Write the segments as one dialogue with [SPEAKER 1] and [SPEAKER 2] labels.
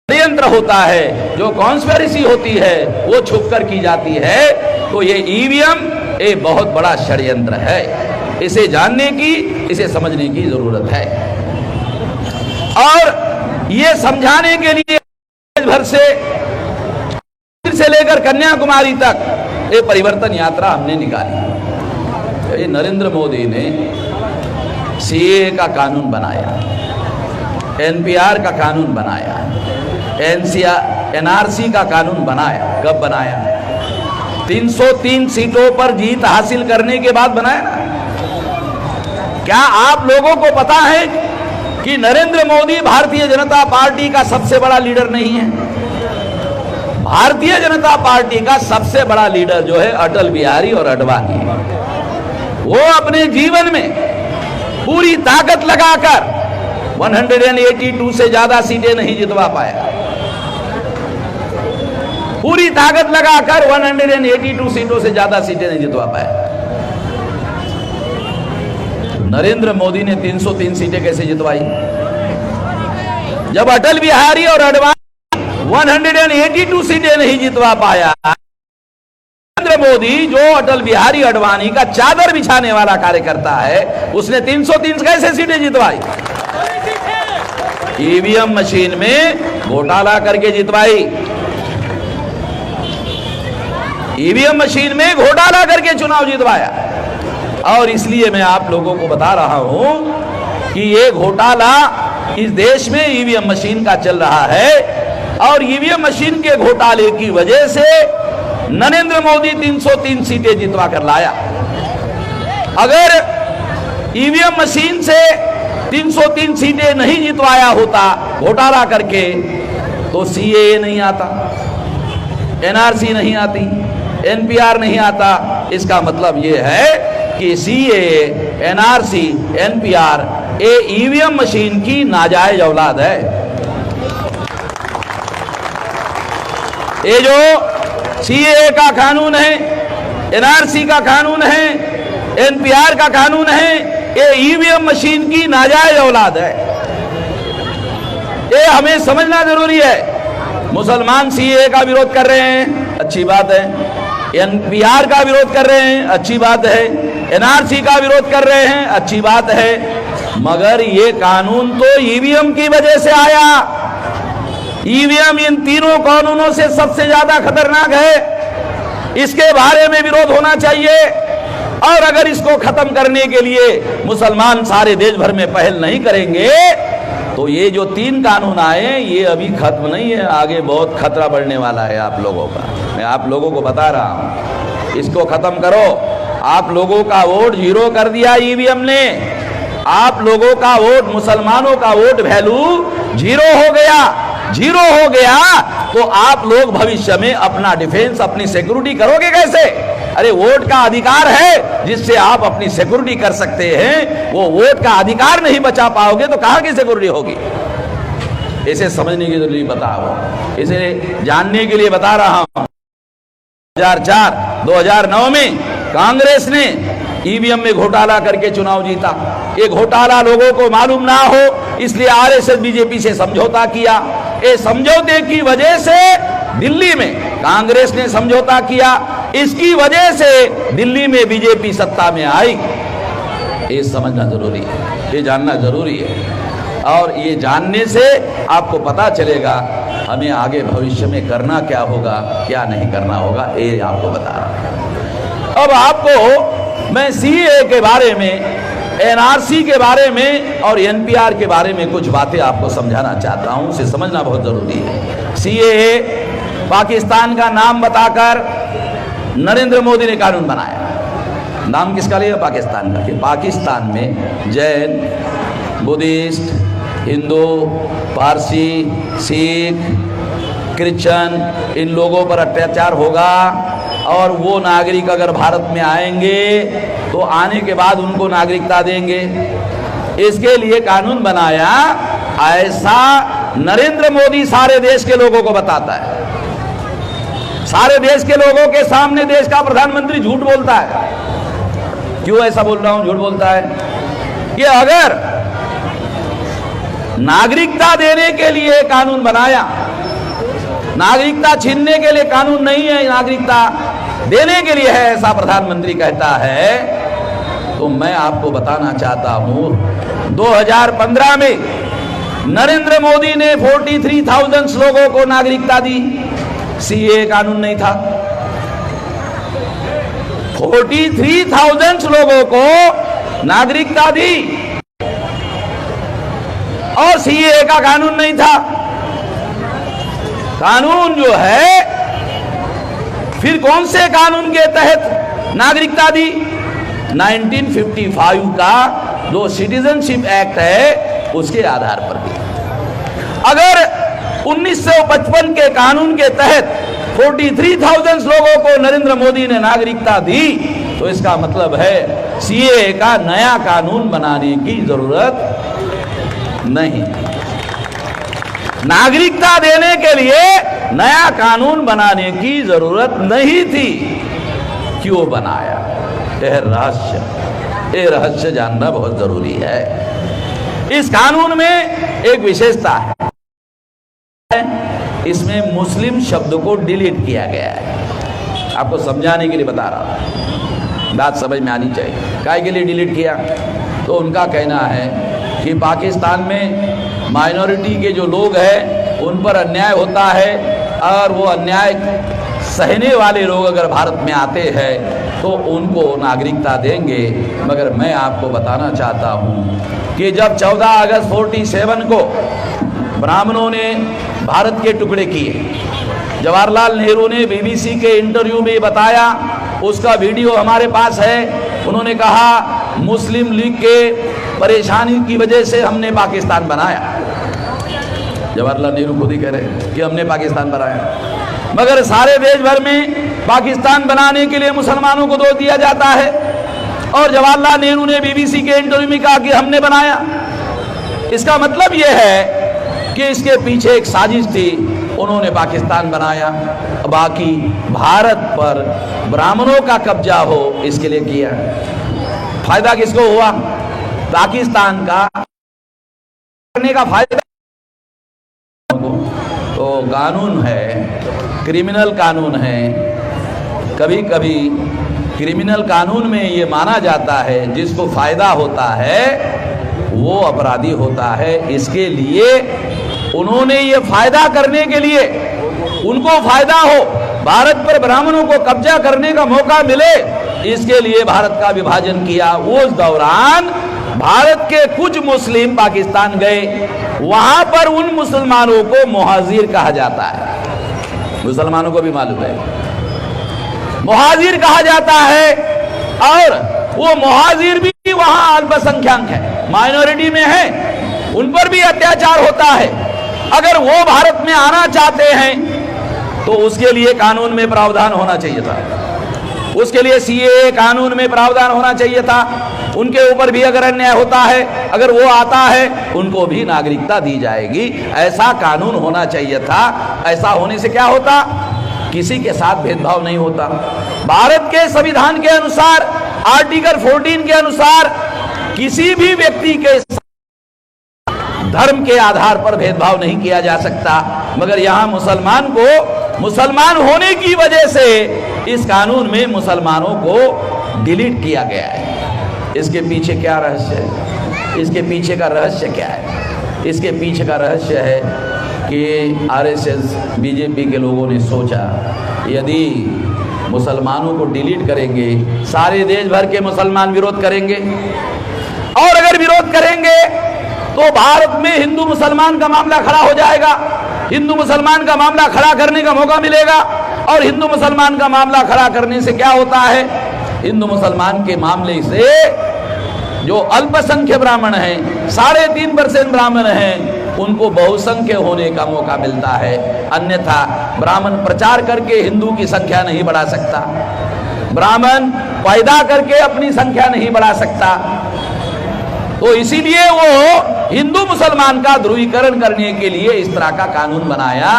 [SPEAKER 1] षड्यंत्र होता है, जो कॉन्स्पिरेसी होती है वो छुपकर की जाती है। तो ये ईवीएम एक बहुत बड़ा षड्यंत्र है। इसे जानने की, इसे समझने की जरूरत है। और ये समझाने के लिए देश भर से लेकर कन्याकुमारी तक ये परिवर्तन यात्रा हमने निकाली। ये नरेंद्र मोदी ने सीएए का कानून बनाया, एनपीआर का कानून बनाया, एनआरसी का कानून बनाया। कब बनाया? 303 सीटों पर जीत हासिल करने के बाद बनाया ना। क्या आप लोगों को पता है कि नरेंद्र मोदी भारतीय जनता पार्टी का सबसे बड़ा लीडर नहीं है? भारतीय जनता पार्टी का सबसे बड़ा लीडर जो है अटल बिहारी और आडवाणी। वो अपने जीवन में पूरी ताकत लगाकर 182 से ज्यादा सीटें नहीं जितवा पाया। पूरी ताकत लगाकर 182 सीटों से ज्यादा सीटें नहीं जितवा पाया। नरेंद्र मोदी ने 303 सीटें कैसे जितवाई? जब अटल बिहारी और आडवाणी 182 सीटें नहीं जितवा पाया, नरेंद्र मोदी जो अटल बिहारी आडवाणी का चादर बिछाने वाला कार्यकर्ता है, उसने 303 कैसे सीटें जितवाई? ईवीएम मशीन में घोटाला करके जितवाई। ईवीएम मशीन में घोटाला करके चुनाव जितवाया। और इसलिए मैं आप लोगों को बता रहा हूं कि ये घोटाला इस देश में ईवीएम मशीन का चल रहा है। और ईवीएम मशीन के घोटाले की वजह से नरेंद्र मोदी 303 सीटें जितवा कर लाया। अगर ईवीएम मशीन से 303 सीटें नहीं जितवाया होता घोटाला करके, तो सीएए नहीं आता, एनआरसी नहीं आती, एनपीआर नहीं आता। इसका मतलब यह है कि सीएए, एनआरसी, एनपीआर ये ईवीएम मशीन की नाजायज औलाद है। ये जो सीएए का कानून है, एनआरसी का कानून है, एनपीआर का कानून है, ये ईवीएम मशीन की नाजायज औलाद है। ये हमें समझना जरूरी है। मुसलमान सीएए का विरोध कर रहे हैं, अच्छी बात है। एनपीआर का विरोध कर रहे हैं, अच्छी बात है। एनआरसी का विरोध कर रहे हैं, अच्छी बात है। मगर ये कानून तो ईवीएम की वजह से आया। ईवीएम इन तीनों कानूनों से सबसे ज्यादा खतरनाक है। इसके बारे में विरोध होना चाहिए। और अगर इसको खत्म करने के लिए मुसलमान सारे देश भर में पहल नहीं करेंगे, तो ये जो 3 कानून आए ये अभी खत्म नहीं है, आगे बहुत खतरा बढ़ने वाला है आप लोगों का। मैं आप लोगों को बता रहा हूं, इसको खत्म करो। आप लोगों का वोट 0 कर दिया ईवीएम ने। आप लोगों का वोट, मुसलमानों का वोट वैल्यू 0 हो गया। 0 हो गया तो आप लोग भविष्य में अपना डिफेंस, अपनी सिक्योरिटी करोगे कैसे? अरे वोट का अधिकार है जिससे आप अपनी सिक्योरिटी कर सकते हैं। वो वोट का अधिकार नहीं बचा पाओगे तो कहां की सिक्योरिटी होगी? इसे समझने की जरूरी बताओ, इसे जानने के लिए बता रहा हूं। 2009 में कांग्रेस ने ईवीएम में घोटाला करके चुनाव जीता। ये घोटाला लोगों को मालूम ना हो इसलिए आरएसएस बीजेपी से समझौता किया। ये समझौते की वजह से दिल्ली में कांग्रेस ने समझौता किया, इसकी वजह से दिल्ली में बीजेपी सत्ता में आई। ये समझना जरूरी है, ये जानना जरूरी है। और ये जानने से आपको पता चलेगा हमें आगे भविष्य में करना क्या होगा, क्या नहीं करना होगा। ये आपको बता रहा हूं। अब आपको मैं सीएए के बारे में, एनआरसी के बारे में और एनपीआर के बारे में कुछ बातें आपको समझाना चाहता हूं। इसे समझना बहुत जरूरी है। सीएए पाकिस्तान का नाम बताकर नरेंद्र मोदी ने कानून बनाया। नाम किसका लिया? पाकिस्तान का। कि पाकिस्तान में जैन, बुद्धिस्ट, हिंदू, पारसी, सिख, क्रिश्चियन इन लोगों पर अत्याचार होगा। और वो नागरिक अगर भारत में आएंगे तो आने के बाद उनको नागरिकता देंगे। इसके लिए कानून बनाया। ऐसा नरेंद्र मोदी सारे देश के लोगों को बताता है। सारे देश के लोगों के सामने देश का प्रधानमंत्री झूठ बोलता है। क्यों ऐसा बोल रहा हूं झूठ बोलता है? कि अगर नागरिकता देने के लिए कानून बनाया, नागरिकता छीनने के लिए कानून नहीं है, नागरिकता देने के लिए है, ऐसा प्रधानमंत्री कहता है। तो मैं आपको बताना चाहता हूं 2015 में नरेंद्र मोदी ने 43,000 लोगों को नागरिकता दी, सीए कानून नहीं था। 43,000 लोगों को नागरिकता दी और सीए का कानून नहीं था। कानून जो है, फिर कौन से कानून के तहत नागरिकता दी? 1955 का जो सिटीजनशिप एक्ट है उसके आधार पर दी। अगर 1955 के कानून के तहत 43,000 लोगों को नरेंद्र मोदी ने नागरिकता दी, तो इसका मतलब है सीए का नया कानून बनाने की जरूरत नहीं। नागरिकता देने के लिए नया कानून बनाने की जरूरत नहीं थी। क्यों बनाया? यह रहस्य जानना बहुत जरूरी है। इस कानून में एक विशेषता है, इसमें मुस्लिम शब्द को डिलीट किया गया है। आपको समझाने के लिए बता रहा हूं, बात समझ में आनी चाहिए। काय के लिए डिलीट किया? तो उनका कहना है कि पाकिस्तान में माइनॉरिटी के जो लोग हैं उन पर अन्याय होता है, और वो अन्याय सहने वाले लोग अगर भारत में आते हैं तो उनको नागरिकता देंगे। मगर मैं आपको बताना चाहता हूं कि जब 14 अगस्त 47 को ब्राह्मणों ने भारत के टुकड़े किए, जवाहरलाल नेहरू ने बीबीसी के इंटरव्यू में बताया, उसका वीडियो हमारे पास है। उन्होंने कहा मुस्लिम लीग के परेशानी की वजह से हमने पाकिस्तान बनाया। जवाहरलाल नेहरू खुद ही कह रहे कि हमने पाकिस्तान बनाया, मगर सारे देश भर में पाकिस्तान बनाने के लिए मुसलमानों को दोष दिया जाता है। और जवाहरलाल नेहरू ने बीबीसी के इंटरव्यू में कहा कि हमने बनाया। इसका मतलब यह है कि इसके पीछे एक साजिश थी, उन्होंने पाकिस्तान बनाया, बाकी भारत पर ब्राह्मणों का कब्जा हो इसके लिए किया। फायदा किसको हुआ? पाकिस्तान का करने का फायदा। तो कानून है, क्रिमिनल कानून है। कभी कभी क्रिमिनल कानून में ये माना जाता है जिसको फायदा होता है वो अपराधी होता है। इसके लिए उन्होंने ये फायदा करने के लिए, उनको फायदा हो, भारत पर ब्राह्मणों को कब्जा करने का मौका मिले, इसके लिए भारत का विभाजन किया। उस दौरान भारत के कुछ मुस्लिम पाकिस्तान गए, वहां पर उन मुसलमानों को मुहाजिर कहा जाता है। मुसलमानों को भी मालूम है मुहाजिर कहा जाता है, और वो मुहाजिर भी वहां अल्पसंख्यक है, माइनॉरिटी में है, उन पर भी अत्याचार होता है। अगर वो भारत में आना चाहते हैं तो उसके लिए कानून में प्रावधान होना चाहिए था, उसके लिए सीए कानून में प्रावधान होना चाहिए था। उनके ऊपर भी अगर अन्याय होता है, अगर वो आता है, उनको भी नागरिकता दी जाएगी, ऐसा कानून होना चाहिए था। ऐसा होने से क्या होता? किसी के साथ भेदभाव नहीं होता। भारत के संविधान के अनुसार, आर्टिकल 14 के अनुसार, किसी भी व्यक्ति के धर्म के आधार पर भेदभाव नहीं किया जा सकता। मगर यहां मुसलमान को, मुसलमान होने की वजह से इस कानून में मुसलमानों को डिलीट किया गया है। इसके पीछे क्या रहस्य है? इसके पीछे का रहस्य क्या है? इसके पीछे का रहस्य है कि आरएसएस बीजेपी के लोगों ने सोचा यदि मुसलमानों को डिलीट करेंगे, सारे देश भर के मुसलमान विरोध करेंगे, और अगर विरोध करेंगे तो भारत में हिंदू मुसलमान का मामला खड़ा हो जाएगा। हिंदू मुसलमान का मामला खड़ा करने का मौका मिलेगा, और हिंदू मुसलमान का मामला खड़ा करने से क्या होता है? हिंदू मुसलमान के मामले से जो अल्पसंख्यक ब्राह्मण हैं, 3.5% ब्राह्मण हैं, उनको बहुसंख्य होने का मौका मिलता है। अन्यथा ब्राह्मण प्रचार करके हिंदू की संख्या नहीं बढ़ा सकता, ब्राह्मण पैदा करके अपनी संख्या नहीं बढ़ा सकता। तो इसीलिए वो हिंदू मुसलमान का ध्रुवीकरण करने के लिए इस तरह का कानून बनाया।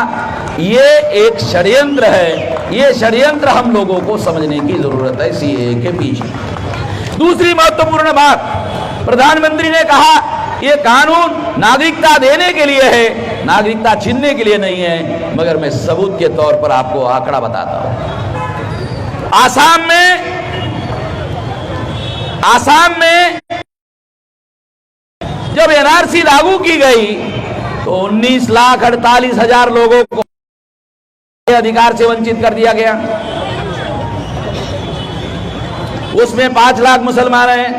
[SPEAKER 1] ये एक षड्यंत्र है, ये षड्यंत्र हम लोगों को समझने की जरूरत है सीएए के पीछे। दूसरी महत्वपूर्ण बात, प्रधानमंत्री ने कहा ये कानून नागरिकता देने के लिए है, नागरिकता छीनने के लिए नहीं है। मगर मैं सबूत के तौर पर आपको आंकड़ा बताता हूं। आसाम में जब एनआरसी लागू की गई तो 19,48,000 लोगों को अधिकार से वंचित कर दिया गया। उसमें 5 लाख मुसलमान हैं,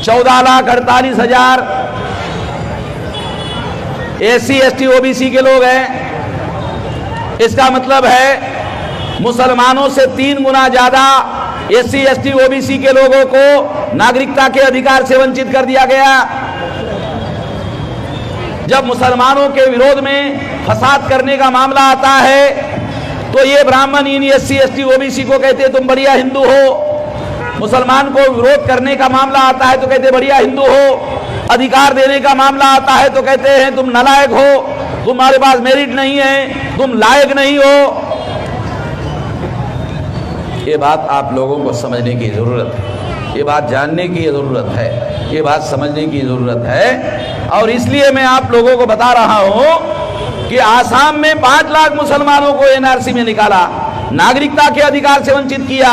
[SPEAKER 1] 14,48,000 SC ST OBC के लोग हैं। इसका मतलब है मुसलमानों से 3 गुना ज्यादा SC ST OBC के लोगों को नागरिकता के अधिकार से वंचित कर दिया गया। जब मुसलमानों के विरोध में फसाद करने का मामला आता है तो ये ब्राह्मण इन SC ST OBC को कहते तुम बढ़िया हिंदू हो। मुसलमान को विरोध करने का मामला आता है तो कहते बढ़िया हिंदू हो। अधिकार देने का मामला आता है तो कहते हैं तुम नालायक हो, तुम्हारे पास मेरिट नहीं है, तुम लायक नहीं हो। ये बात आप लोगों को समझने की जरूरत है, ये बात जानने की जरूरत है, ये बात समझने की जरूरत है। और इसलिए मैं आप लोगों को बता रहा हूं कि आसाम में 5 लाख मुसलमानों को एनआरसी में निकाला, नागरिकता के अधिकार से वंचित किया,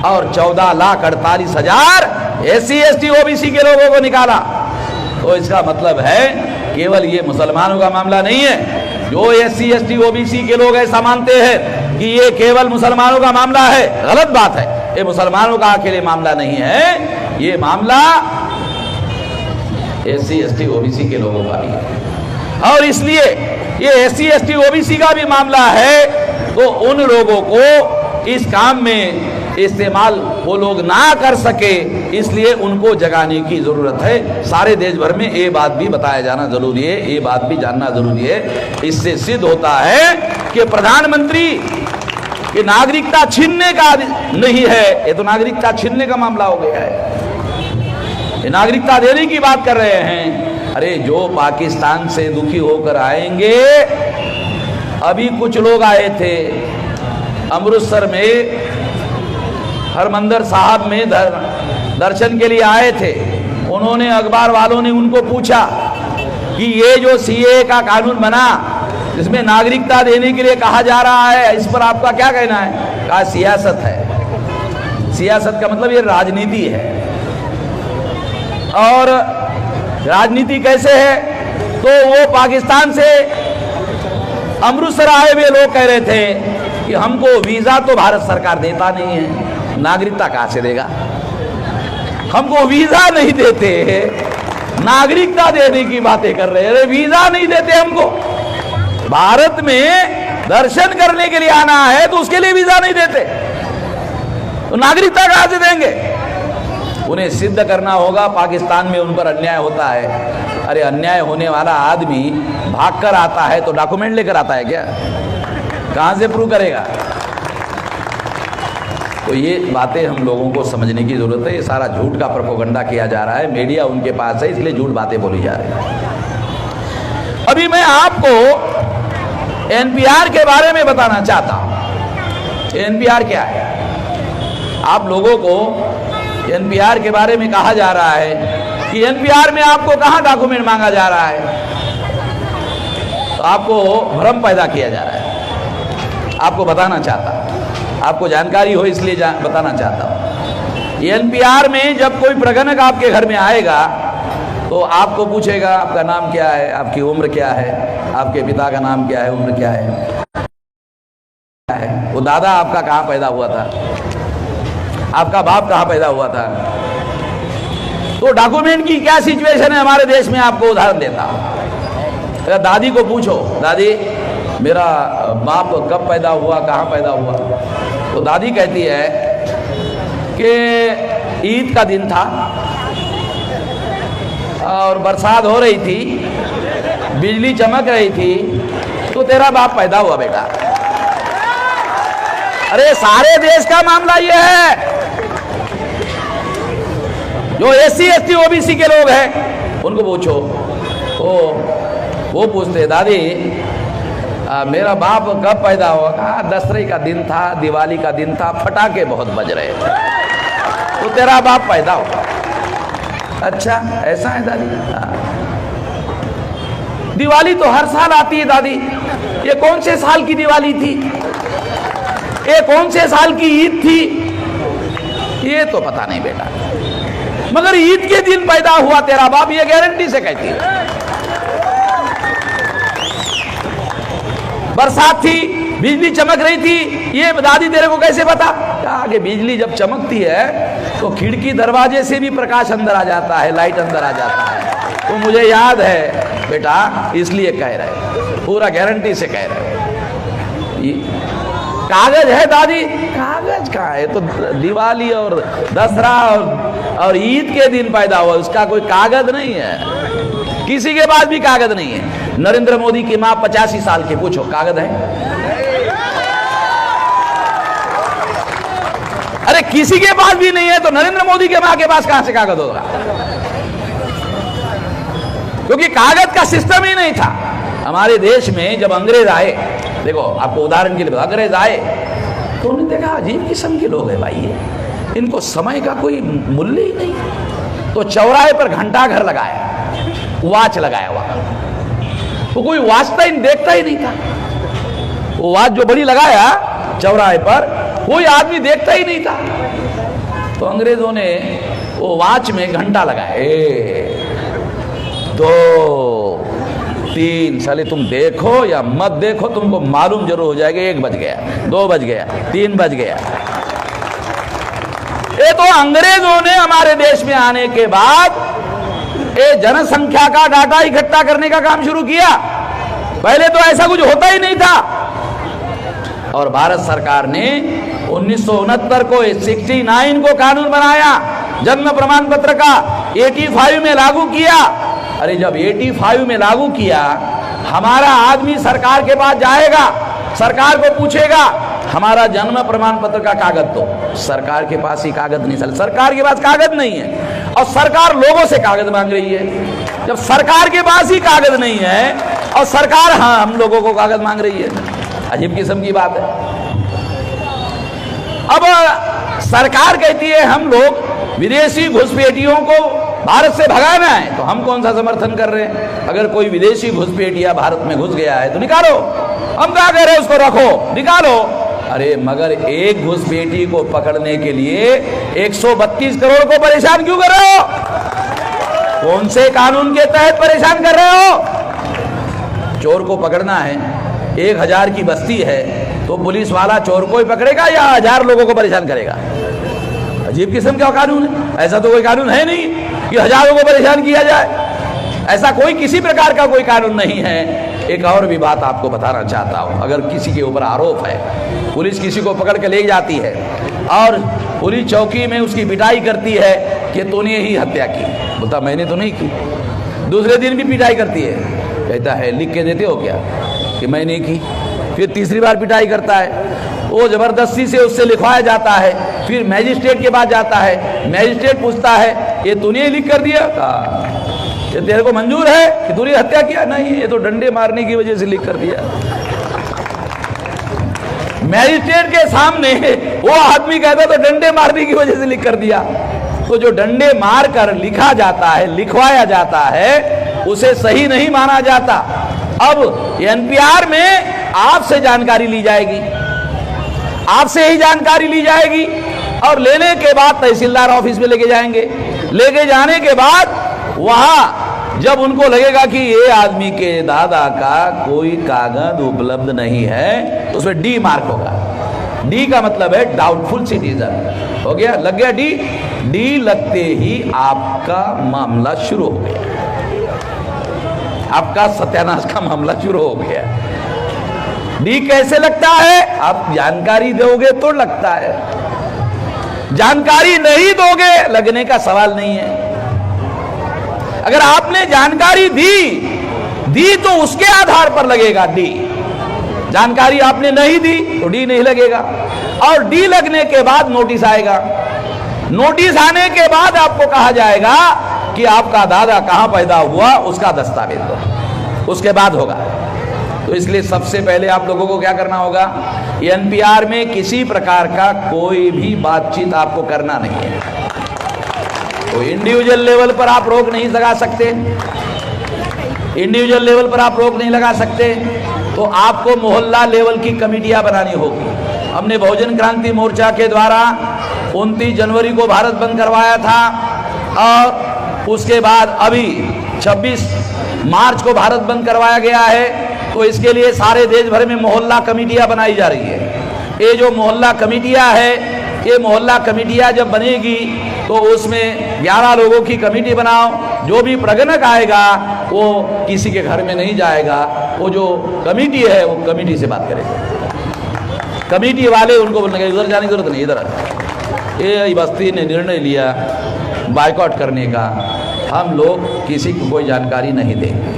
[SPEAKER 1] और 14,48,000 SC ST OBC के लोगों को निकाला। तो इसका मतलब है केवल ये मुसलमानों का मामला नहीं है। जो SC ST OBC के लोग ऐसा मानते हैं कि ये केवल मुसलमानों का मामला है, गलत बात है। ये मुसलमानों का अकेले मामला नहीं है, ये मामला SC ST OBC के लोगों का भी है। और इसलिए ये SC ST OBC का भी मामला है, तो उन लोगों को इस काम में इस्तेमाल वो लोग ना कर सके, इसलिए उनको जगाने की जरूरत है। सारे देश भर में ये बात भी बताया जाना जरूरी है, ये बात भी जानना जरूरी है। इससे सिद्ध होता है कि प्रधानमंत्री की नागरिकता छीनने का नहीं है, ये तो नागरिकता छीनने का मामला हो गया है। ये नागरिकता देने की बात कर रहे हैं। अरे जो पाकिस्तान से दुखी होकर आएंगे, अभी कुछ लोग आए थे अमृतसर में, हरमंदिर साहब में दर्शन के लिए आए थे। उन्होंने, अखबार वालों ने उनको पूछा कि ये जो CAA का कानून बना जिसमें नागरिकता देने के लिए कहा जा रहा है, इस पर आपका क्या कहना है? कहा सियासत है। सियासत का मतलब ये राजनीति है। और राजनीति कैसे है? तो वो पाकिस्तान से अमृतसर आए हुए लोग कह रहे थे कि हमको वीजा तो भारत सरकार देता नहीं है, नागरिकता कहां से देगा? हमको वीजा नहीं देते, नागरिकता देने की बातें कर रहे हैं। अरे वीजा नहीं देते हमको, भारत में दर्शन करने के लिए आना है तो उसके लिए वीजा नहीं देते, तो नागरिकता कहां से देंगे? उन्हें सिद्ध करना होगा पाकिस्तान में उन पर अन्याय होता है। अरे अन्याय होने वाला आदमी भागकर आता है तो डॉक्यूमेंट लेकर आता है क्या? कहां से प्रूव करेगा? तो ये बातें हम लोगों को समझने की जरूरत है। ये सारा झूठ का प्रोपेगेंडा किया जा रहा है, मीडिया उनके पास है, इसलिए झूठ बातें बोली जा रही है। अभी मैं आपको NPR के बारे में बताना चाहता हूं। NPR क्या है? आप लोगों को NPR के बारे में कहा जा रहा है कि NPR में आपको कहां डॉक्यूमेंट मांगा जा रहा है, तो आपको भ्रम पैदा किया जा रहा है। आपको बताना चाहता हूं, आपको जानकारी हो इसलिए बताना चाहता हूं। NPR में जब कोई प्रगणक आपके घर में आएगा तो आपको पूछेगा आपका नाम क्या है, आपकी उम्र क्या है, आपके पिता का नाम क्या है, उम्र क्या है, वो दादा आपका कहाँ पैदा हुआ था, आपका बाप कहाँ पैदा हुआ था। तो डॉक्यूमेंट की क्या सिचुएशन है हमारे देश में, आपको उदाहरण देता हूं। अगर दादी को पूछो, दादी मेरा बाप कब पैदा हुआ, कहाँ पैदा हुआ, तो दादी कहती है कि ईद का दिन था और बरसात हो रही थी, बिजली चमक रही थी, तो तेरा बाप पैदा हुआ बेटा। अरे सारे देश का मामला यह है। जो SC ST OBC के लोग हैं उनको पूछो, वो पूछते दादी मेरा बाप कब पैदा हुआ? कहा दशहरे का दिन था, दिवाली का दिन था, फटाके बहुत बज रहे थे, तो तेरा बाप पैदा हुआ। अच्छा ऐसा है दादी। दिवाली तो हर साल आती है दादी, ये कौन से साल की दिवाली थी, ये कौन से साल की ईद थी, ये तो पता नहीं बेटा, मगर ईद के दिन पैदा हुआ तेरा बाप, ये गारंटी से कहती है। बरसात थी, बिजली चमक रही थी, ये दादी तेरे को कैसे पता? आगे बिजली जब चमकती है तो खिड़की दरवाजे से भी प्रकाश अंदर आ जाता है, लाइट अंदर आ जाता है। तो मुझे याद है बेटा, इसलिए कह रहे, पूरा गारंटी से कह रहे। कागज है दादी, कागज कहाँ है? तो दिवाली और दशहरा और ईद के दिन पैदा हुआ, उसका कोई कागज नहीं है, किसी के पास भी कागज नहीं है। नरेंद्र मोदी की मां 85 साल की, पूछो कागज है? अरे किसी के पास भी नहीं है तो नरेंद्र मोदी के मां के पास कहां से कागज होगा? क्योंकि कागज का सिस्टम ही नहीं था हमारे देश में। जब अंग्रेज आए, देखो आपको उदाहरण के लिए, अंग्रेज आए तो उन्होंने देखा अजीब किस्म के लोग हैं भाई, ये इनको समय का कोई मूल्य ही नहीं। तो चौराहे पर घंटा घर लगाया, वॉच लगाया हुआ, तो कोई वाचता ही देखता ही नहीं था। वो वॉच जो बड़ी लगाया चौराहे पर, कोई आदमी देखता ही नहीं था। तो अंग्रेजों ने वो वॉच में घंटा लगाया, 1 2 3, साले तुम देखो या मत देखो, तुमको मालूम जरूर हो जाएगा 1 बज गया, 2 बज गया, 3 बज गया। ये तो अंग्रेजों ने हमारे देश में आने के बाद ये जनसंख्या का डाटा इकट्ठा करने का काम शुरू किया। पहले तो ऐसा कुछ होता ही नहीं था। और भारत सरकार ने 1969 को 69 को कानून बनाया, जन्म प्रमाण पत्र का 85 में लागू किया। अरे जब 85 में लागू किया, हमारा आदमी सरकार के पास जाएगा, सरकार को पूछेगा हमारा जन्म प्रमाण पत्र का कागज दो। सरकार के पास ही कागज नहीं, सरकार के पास कागज नहीं है और सरकार लोगों से कागज मांग रही है। जब सरकार के पास ही कागज नहीं है और सरकार हम लोगों को कागज मांग रही है, अजीब किस्म की बात है। अब सरकार कहती है हम लोग विदेशी घुसपैठियों को भारत से भगाना है, तो हम कौन सा समर्थन कर रहे हैं? अगर कोई विदेशी घुसपैठिया भारत में घुस गया है तो निकालो, हम क्या कह रहे हैं उसको रखो, निकालो। अरे मगर एक घुसपैठी को पकड़ने के लिए 132 करोड़ को परेशान क्यों कर रहे हो? कौन से कानून के तहत परेशान कर रहे हो? चोर को पकड़ना है, 1000 की बस्ती है, तो पुलिस वाला चोर को ही पकड़ेगा या 1000 लोगों को परेशान करेगा? अजीब किस्म का कानून है। ऐसा तो कोई कानून है नहीं कि हजारों को परेशान किया जाए, ऐसा कोई किसी प्रकार का कोई कानून नहीं है। एक और भी बात आपको बताना चाहता हूं, अगर किसी के ऊपर आरोप है, पुलिस किसी को पकड़ के ले जाती है और पुलिस चौकी में उसकी पिटाई करती है कि तूने ही हत्या की, बोलता मैंने तो नहीं की। दूसरे दिन भी पिटाई करती है, कहता है लिख के देते हो क्या कि मैंने की। फिर तीसरी बार पिटाई करता है, वो जबरदस्ती से उससे लिखवाया जाता है। फिर मैजिस्ट्रेट के पास जाता है, मैजिस्ट्रेट पूछता है ये तूने लिख कर दिया, ये तेरे को मंजूर है कि तूने हत्या किया? नहीं, ये तो डंडे मारने की वजह से लिख कर दिया। मैजिस्ट्रेट के सामने वो आदमी कहता तो डंडे मारने की वजह से लिख कर दिया। तो जो डंडे मार कर लिखा जाता है, लिखवाया जाता है, उसे सही नहीं माना जाता। अब एनपीआर में आपसे जानकारी ली जाएगी, आपसे ही जानकारी ली जाएगी और लेने के बाद तहसीलदार ऑफिस में लेके जाएंगे। लेके जाने के बाद वहां जब उनको लगेगा कि ये आदमी के दादा का कोई कागज उपलब्ध नहीं है, तो उसमें डी मार्क होगा। डी का मतलब है डाउटफुल सिटीजन। हो गया, लग गया डी। डी लगते ही आपका मामला शुरू हो गया, आपका सत्यानाश का मामला शुरू हो गया। डी कैसे लगता है? आप जानकारी दोगे तो लगता है, जानकारी नहीं दोगे लगने का सवाल नहीं है। अगर आपने जानकारी दी तो उसके आधार पर लगेगा डी। जानकारी आपने नहीं दी तो डी नहीं लगेगा। और डी लगने के बाद नोटिस आएगा। नोटिस आने के बाद आपको कहा जाएगा कि आपका दादा कहां पैदा हुआ, उसका दस्तावेज दो, उसके बाद होगा। तो इसलिए सबसे पहले आप लोगों को क्या करना होगा, एनपीआर में किसी प्रकार का कोई भी बातचीत आपको करना नहीं है। तो इंडिविजुअल लेवल पर आप रोक नहीं लगा सकते, इंडिविजुअल लेवल पर आप रोक नहीं लगा सकते, तो आपको मोहल्ला लेवल की कमेटियां बनानी होगी। हमने बहुजन क्रांति मोर्चा के द्वारा 29 जनवरी को भारत बंद करवाया था और उसके बाद अभी 26 मार्च को भारत बंद करवाया गया है। तो इसके लिए सारे देश भर में मोहल्ला कमेटियां बनाई जा रही है। ये जो मोहल्ला कमेटियां है, ये मोहल्ला कमेटियां जब बनेगी तो उसमें 11 लोगों की कमेटी बनाओ। जो भी प्रगणक आएगा वो किसी के घर में नहीं जाएगा, वो जो कमेटी है वो कमेटी से बात करेगा। कमेटी वाले उनको बोलने का उधर जाने की जरूरत नहीं, इधर ये बस्ती ने निर्णय लिया बायकॉट करने का, हम लोग किसी को कोई जानकारी नहीं देंगे,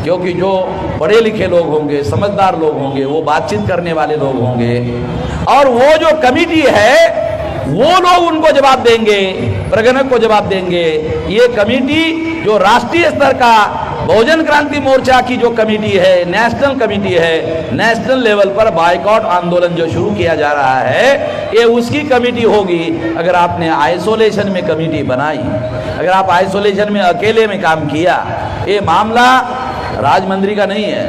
[SPEAKER 1] क्योंकि जो पढ़े लिखे लोग होंगे, समझदार लोग होंगे, वो बातचीत करने वाले लोग होंगे और वो जो कमेटी है वो लोग उनको जवाब देंगे, प्रगणक को जवाब देंगे। ये कमेटी जो राष्ट्रीय स्तर का बहुजन क्रांति मोर्चा की जो कमेटी है, नेशनल कमेटी है, नेशनल लेवल पर बायकॉट आंदोलन जो शुरू किया जा रहा है, ये उसकी कमेटी होगी। अगर आपने आइसोलेशन में कमेटी बनाई, अगर आप आइसोलेशन में अकेले में काम किया, ये मामला राजमंत्री का नहीं है,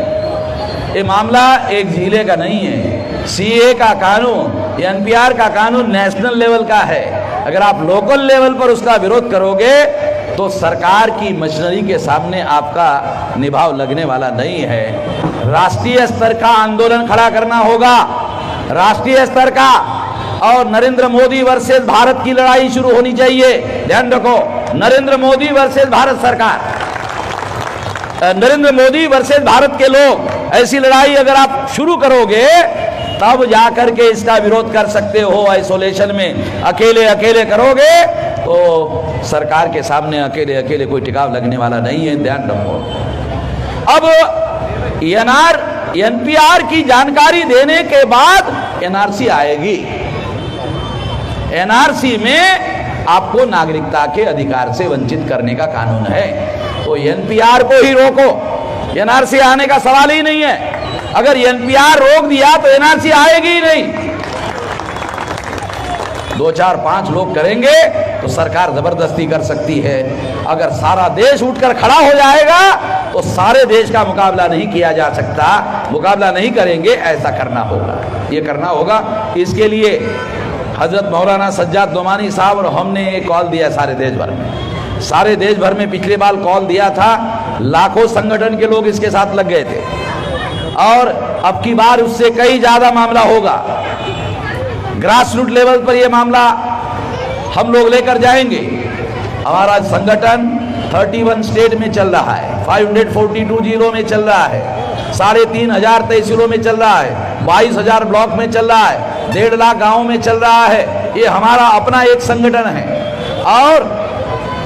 [SPEAKER 1] ये मामला एक जिले का नहीं है। सीए का कानून, एनपीआर का कानून नेशनल लेवल का है। अगर आप लोकल लेवल पर उसका विरोध करोगे तो सरकार की मशीनरी के सामने आपका निभाव लगने वाला नहीं है। राष्ट्रीय स्तर का आंदोलन खड़ा करना होगा, राष्ट्रीय स्तर का, और नरेंद्र मोदी वर्सेस भारत की लड़ाई शुरू होनी चाहिए। ध्यान रखो, नरेंद्र मोदी वर्सेस भारत सरकार, नरेंद्र मोदी वर्सेस भारत के लोग, ऐसी लड़ाई अगर आप शुरू करोगे तब जाकर के इसका विरोध कर सकते हो। आइसोलेशन में अकेले अकेले करोगे तो सरकार के सामने अकेले अकेले कोई टिकाव लगने वाला नहीं है, ध्यान रखो। अब एनपीआर की जानकारी देने के बाद एनआरसी आएगी। एनआरसी में आपको नागरिकता के अधिकार से वंचित करने का कानून है, तो एनपीआर को ही रोको, एनआरसी आने का सवाल ही नहीं है। अगर एनपीआर रोक दिया तो एनआरसी आएगी ही नहीं। 2, 4, 5 लोग करेंगे तो सरकार जबरदस्ती कर सकती है। अगर सारा देश उठकर खड़ा हो जाएगा तो सारे देश का मुकाबला नहीं किया जा सकता, मुकाबला नहीं करेंगे, ऐसा करना होगा, ये करना होगा। इसके लिए हजरत मौलाना सज्जाद नोमानी साहब और हमने एक कॉल दिया सारे देश भर में, सारे देश भर में पिछले बार कॉल दिया था, लाखों संगठन के लोग इसके साथ लग गए थे और अब की बार उससे कई ज्यादा मामला होगा। ग्रास रूट लेवल पर यह मामला हम लोग लेकर जाएंगे। हमारा संगठन 31 स्टेट में चल रहा है, 542 जिलों में चल रहा है, 3,500 तहसीलों में चल रहा है, 22,000 ब्लॉक में चल रहा है, 1.5 लाख गाँव में चल रहा है। ये हमारा अपना एक संगठन है और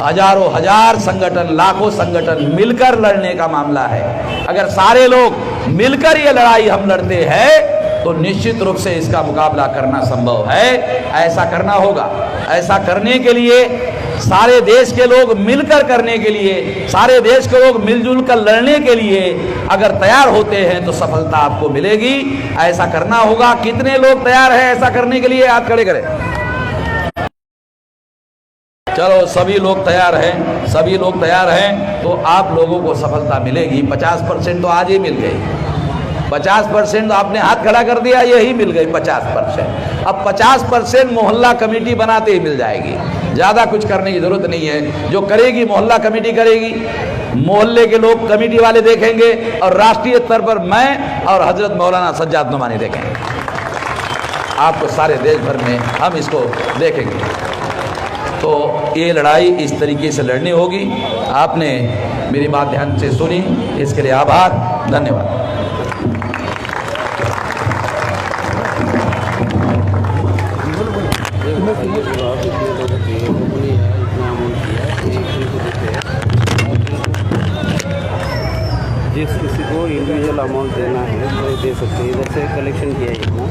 [SPEAKER 1] हजारों हजार संगठन, लाखों संगठन मिलकर लड़ने का मामला है। अगर सारे लोग मिलकर ये लड़ाई हम लड़ते हैं तो निश्चित रूप से इसका मुकाबला करना संभव है। ऐसा करना होगा। ऐसा करने के लिए सारे देश के लोग मिलकर करने के लिए, सारे देश के लोग मिलजुल कर लड़ने के लिए अगर तैयार होते हैं तो सफलता आपको मिलेगी। ऐसा करना होगा। कितने लोग तैयार हैं ऐसा करने के लिए? हाथ खड़े करें। चलो, सभी लोग तैयार हैं, सभी लोग तैयार हैं तो आप लोगों को सफलता मिलेगी। 50% तो आज ही मिल गई, 50% आपने हाथ खड़ा कर दिया, यही मिल गई 50%। अब 50% मोहल्ला कमेटी बनाते ही मिल जाएगी, ज़्यादा कुछ करने की जरूरत नहीं है। जो करेगी मोहल्ला कमेटी करेगी, मोहल्ले के लोग कमेटी वाले देखेंगे और राष्ट्रीय स्तर पर मैं और हजरत मौलाना सज्जाद नोमानी देखेंगे। आपको सारे देश भर में हम इसको देखेंगे। तो ये लड़ाई इस तरीके से लड़नी होगी। आपने मेरी बात ध्यान से सुनी, इसके लिए आभार, धन्यवाद।
[SPEAKER 2] जिस किसी को इंडिविजुअल अमाउंट देना है तो दे सकते हैं। इधर से कलेक्शन किया है इतना।